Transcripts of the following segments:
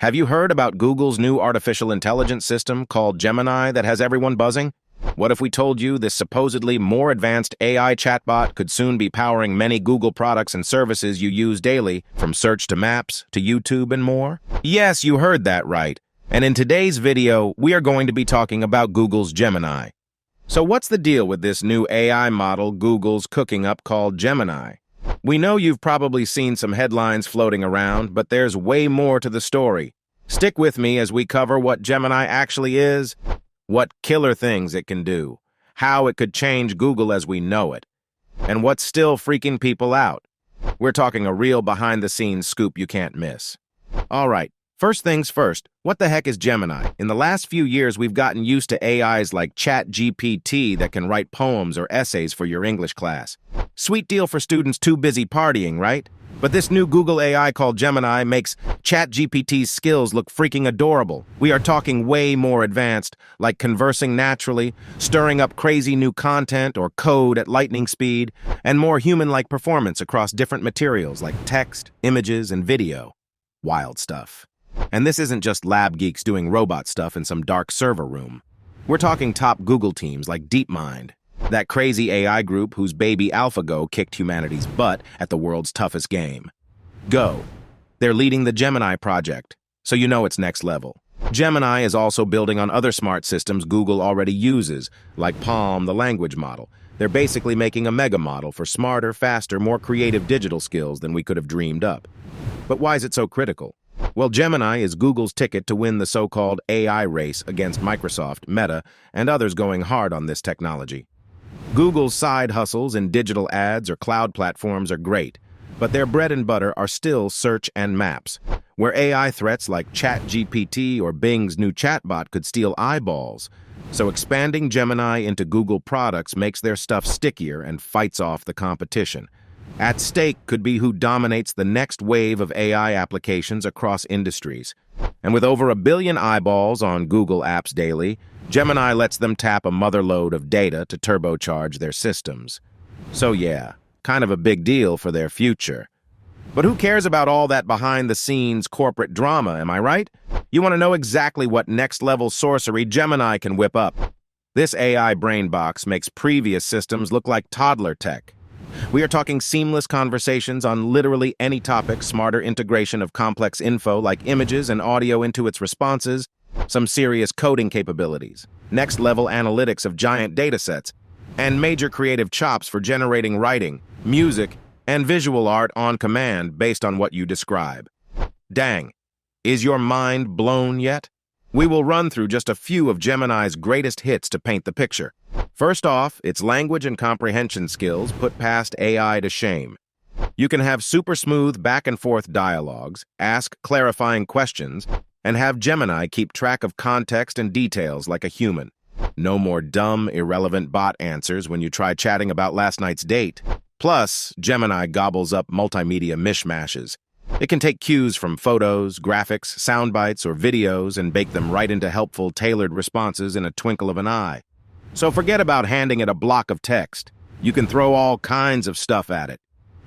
Have you heard about Google's new artificial intelligence system called Gemini that has everyone buzzing? What if we told you this supposedly more advanced AI chatbot could soon be powering many Google products and services you use daily, from search to maps to YouTube and more? Yes, you heard that right. And in today's video, we are going to be talking about Google's Gemini. So what's the deal with this new AI model Google's cooking up called Gemini? We know you've probably seen some headlines floating around, but there's way more to the story. Stick with me as we cover what Gemini actually is, what killer things it can do, how it could change Google as we know it, and what's still freaking people out. We're talking a real behind-the-scenes scoop you can't miss. All right, first things first, what the heck is Gemini? In the last few years, we've gotten used to AIs like ChatGPT that can write poems or essays for your English class. Sweet deal for students too busy partying, right? But this new Google AI called Gemini makes ChatGPT's skills look freaking adorable. We are talking way more advanced, like conversing naturally, stirring up crazy new content or code at lightning speed, and more human-like performance across different materials like text, images, and video. Wild stuff. And this isn't just lab geeks doing robot stuff in some dark server room. We're talking top Google teams like DeepMind, that crazy AI group whose baby AlphaGo kicked humanity's butt at the world's toughest game. Go. They're leading the Gemini project, so you know it's next level. Gemini is also building on other smart systems Google already uses, like Palm, the language model. They're basically making a mega model for smarter, faster, more creative digital skills than we could have dreamed up. But why is it so critical? Well, Gemini is Google's ticket to win the so-called AI race against Microsoft, Meta, and others going hard on this technology. Google's side hustles in digital ads or cloud platforms are great, but their bread and butter are still search and maps, where AI threats like ChatGPT or Bing's new chatbot could steal eyeballs. So expanding Gemini into Google products makes their stuff stickier and fights off the competition. At stake could be who dominates the next wave of AI applications across industries. And with over 1 billion eyeballs on Google apps daily, Gemini lets them tap a motherlode of data to turbocharge their systems. So yeah, kind of a big deal for their future. But who cares about all that behind-the-scenes corporate drama, am I right? You want to know exactly what next-level sorcery Gemini can whip up. This AI brain box makes previous systems look like toddler tech. We are talking seamless conversations on literally any topic, smarter integration of complex info like images and audio into its responses, some serious coding capabilities, next-level analytics of giant datasets, and major creative chops for generating writing, music, and visual art on command based on what you describe. Dang, is your mind blown yet? We will run through just a few of Gemini's greatest hits to paint the picture. First off, its language and comprehension skills put past AI to shame. You can have super smooth back-and-forth dialogues, ask clarifying questions, and have Gemini keep track of context and details like a human. No more dumb, irrelevant bot answers when you try chatting about last night's date. Plus, Gemini gobbles up multimedia mishmashes. It can take cues from photos, graphics, sound bites, or videos and bake them right into helpful, tailored responses in a twinkle of an eye. So forget about handing it a block of text. You can throw all kinds of stuff at it.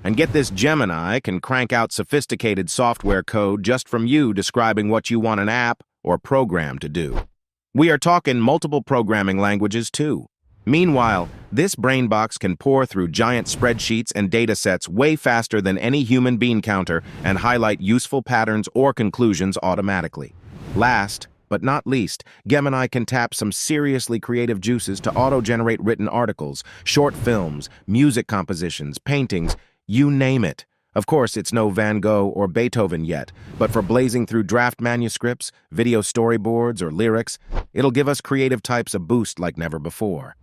And get this, Gemini can crank out sophisticated software code just from you describing what you want an app or program to do. We are talking multiple programming languages too. Meanwhile, this brain box can pore through giant spreadsheets and datasets way faster than any human bean counter and highlight useful patterns or conclusions automatically. Last, but not least, Gemini can tap some seriously creative juices to auto-generate written articles, short films, music compositions, paintings, you name it. Of course, it's no Van Gogh or Beethoven yet, but for blazing through draft manuscripts, video storyboards, or lyrics, it'll give us creative types a boost like never before.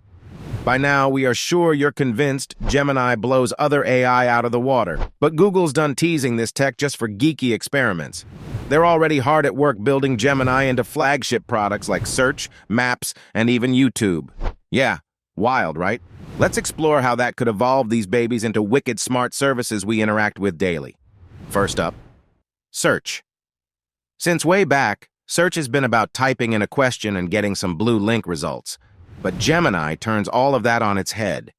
By now, we are sure you're convinced Gemini blows other AI out of the water, but Google's done teasing this tech just for geeky experiments. They're already hard at work building Gemini into flagship products like Search, Maps, and even YouTube. Yeah, wild, right? Let's explore how that could evolve these babies into wicked smart services we interact with daily. First up, Search. Since way back, Search has been about typing in a question and getting some blue link results. But Gemini turns all of that on its head.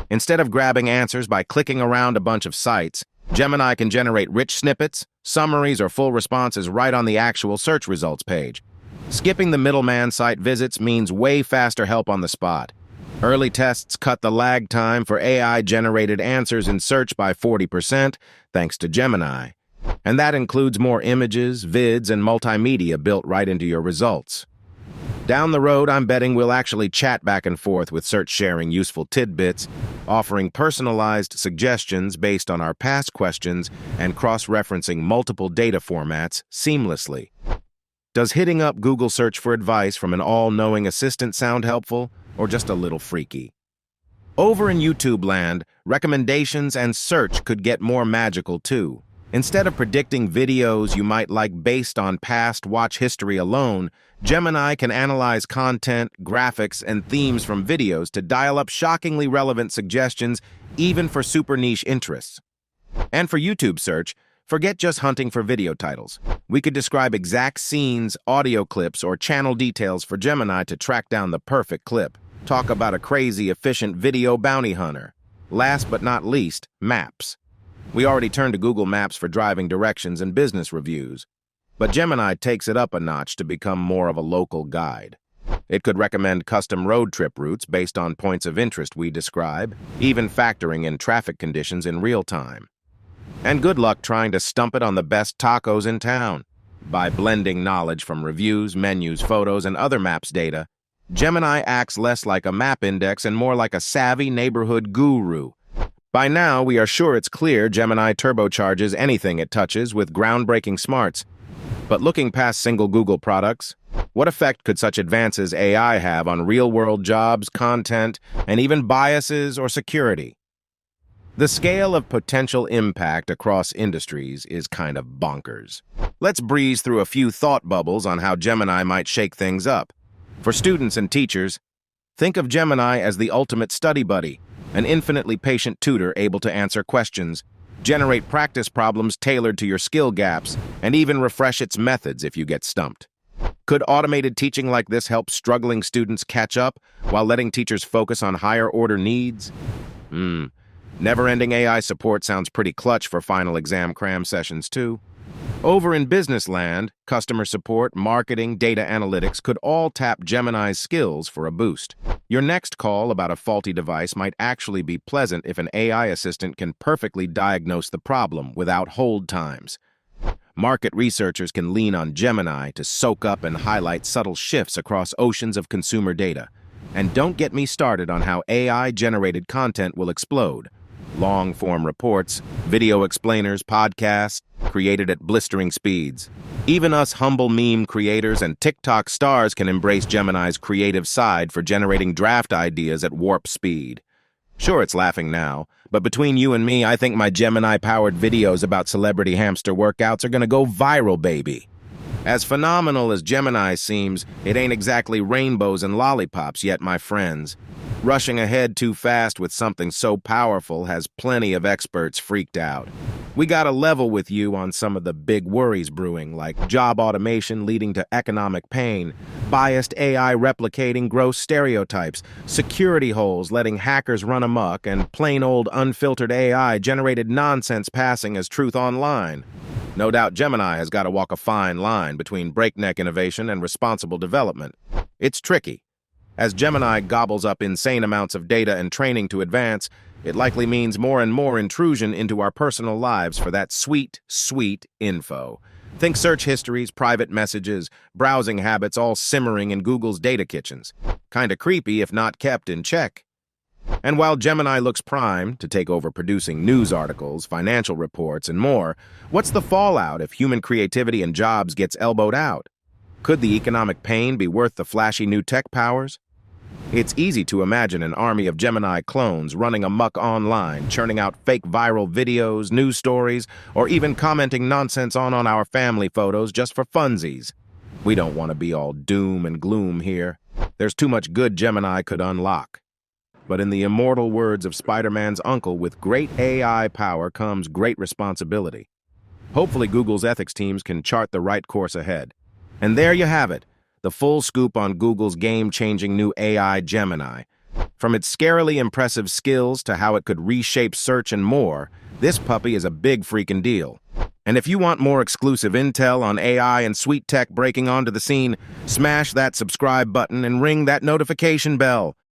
Instead of grabbing answers by clicking around a bunch of sites, Gemini can generate rich snippets, summaries, or full responses right on the actual search results page. Skipping the middleman site visits means way faster help on the spot. Early tests cut the lag time for AI-generated answers in search by 40%, thanks to Gemini. And that includes more images, vids, and multimedia built right into your results. Down the road, I'm betting we'll actually chat back and forth with search sharing useful tidbits, offering personalized suggestions based on our past questions and cross-referencing multiple data formats seamlessly. Does hitting up Google search for advice from an all-knowing assistant sound helpful, or just a little freaky? Over in YouTube land, recommendations and search could get more magical too. Instead of predicting videos you might like based on past watch history alone, Gemini can analyze content, graphics, and themes from videos to dial up shockingly relevant suggestions, even for super niche interests. And for YouTube search, forget just hunting for video titles. We could describe exact scenes, audio clips, or channel details for Gemini to track down the perfect clip. Talk about a crazy, efficient video bounty hunter. Last but not least, maps. We already turn to Google Maps for driving directions and business reviews, but Gemini takes it up a notch to become more of a local guide. It could recommend custom road trip routes based on points of interest we describe, even factoring in traffic conditions in real time. And good luck trying to stump it on the best tacos in town. By blending knowledge from reviews, menus, photos, and other maps data, Gemini acts less like a map index and more like a savvy neighborhood guru. By now, we are sure it's clear Gemini turbocharges anything it touches with groundbreaking smarts. But looking past single Google products, what effect could such advances AI have on real-world jobs, content, and even biases or security? The scale of potential impact across industries is kind of bonkers. Let's breeze through a few thought bubbles on how Gemini might shake things up. For students and teachers, think of Gemini as the ultimate study buddy, an infinitely patient tutor able to answer questions, generate practice problems tailored to your skill gaps, and even refresh its methods if you get stumped. Could automated teaching like this help struggling students catch up while letting teachers focus on higher-order needs? Never-ending AI support sounds pretty clutch for final exam cram sessions, too. Over in business land, customer support, marketing, data analytics could all tap Gemini's skills for a boost. Your next call about a faulty device might actually be pleasant if an AI assistant can perfectly diagnose the problem without hold times. Market researchers can lean on Gemini to soak up and highlight subtle shifts across oceans of consumer data. And don't get me started on how AI-generated content will explode. Long-form reports, video explainers, podcasts, created at blistering speeds. Even us humble meme creators and TikTok stars can embrace Gemini's creative side for generating draft ideas at warp speed. Sure, it's laughing now, but between you and me, I think my Gemini-powered videos about celebrity hamster workouts are gonna go viral, baby. As phenomenal as Gemini seems, it ain't exactly rainbows and lollipops yet, my friends. Rushing ahead too fast with something so powerful has plenty of experts freaked out. We gotta level with you on some of the big worries brewing, like job automation leading to economic pain, biased AI replicating gross stereotypes, security holes letting hackers run amok, and plain old unfiltered AI generated nonsense passing as truth online. No doubt Gemini has got to walk a fine line between breakneck innovation and responsible development. It's tricky. As Gemini gobbles up insane amounts of data and training to advance, it likely means more and more intrusion into our personal lives for that sweet, sweet info. Think search histories, private messages, browsing habits all simmering in Google's data kitchens. Kinda creepy if not kept in check. And while Gemini looks primed to take over producing news articles, financial reports, and more, what's the fallout if human creativity and jobs gets elbowed out? Could the economic pain be worth the flashy new tech powers? It's easy to imagine an army of Gemini clones running amok online, churning out fake viral videos, news stories, or even commenting nonsense on our family photos just for funsies. We don't want to be all doom and gloom here. There's too much good Gemini could unlock. But in the immortal words of Spider-Man's uncle, with great AI power comes great responsibility. Hopefully Google's ethics teams can chart the right course ahead. And there you have it, the full scoop on Google's game-changing new AI Gemini. From its scarily impressive skills to how it could reshape search and more, This puppy is a big freaking deal. And if you want more exclusive intel on AI and sweet tech breaking onto the scene, smash that subscribe button and ring that notification bell.